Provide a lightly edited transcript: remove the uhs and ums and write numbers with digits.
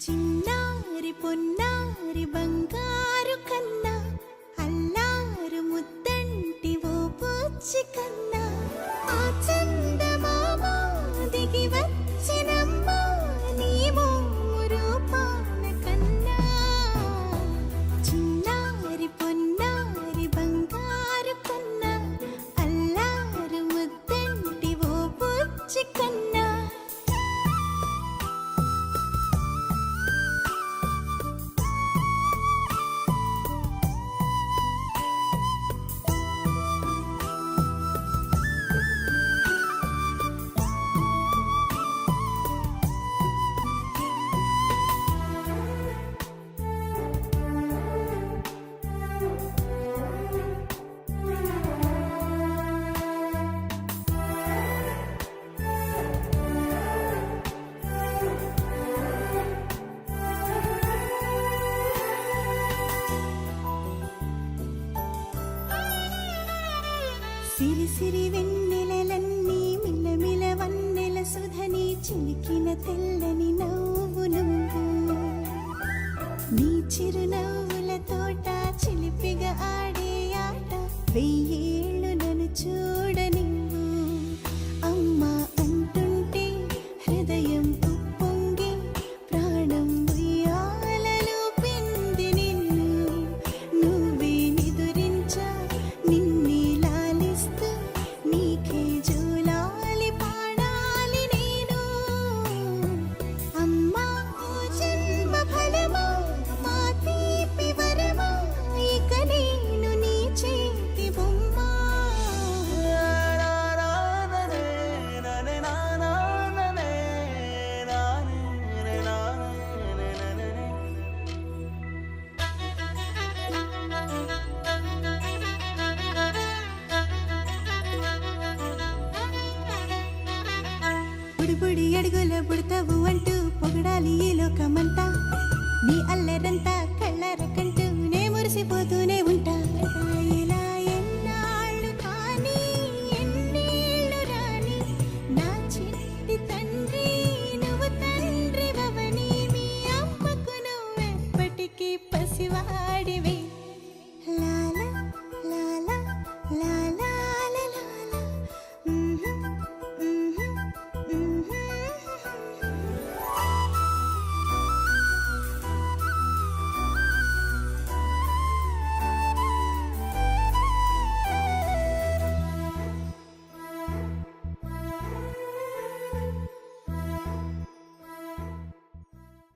చిన్నారి పొన్నారి బంగారు కన్నా అల్లారు ముద్దంటి ఓ పుచ్చి కన్నా ఆ చందమామ దిగి వచ్చినమ్మ నీ రూపాన కన్నా చిన్నారి పొన్నారి బంగారు కన్నా అల్లారు ముద్దంటి ఓ పుచ్చి కన్నా సిరి సిరి వెన్నెలలన్నీ మిలమిల వన్నెల సుధని చిలికిన తెల్లని నవ్వు నువ్వు నీ చిరునవ్వుల తోట చిలిపిగా ఆడే ఆట వెయ్యేళ్ళు నన్ను చూడ నువ్వు అమ్మా అంటుంటే హృదయం ఉప్పొంగి ప్రాణం ఉయ్యాలలో పిండి నిన్ను నువ్వే నిదురించా నిన్నే నీకే జూలాలి పాడాలి నేను అమ్మా జన్మ ఫలమా మా తీపి వరమా ఇక నేను నీ చేతి బొమ్మ బుడి అడుగుల బుడతావు అంటూ పొగడాలి ఈ లోకమంతా నీ అల్లరంతా కళ్ళర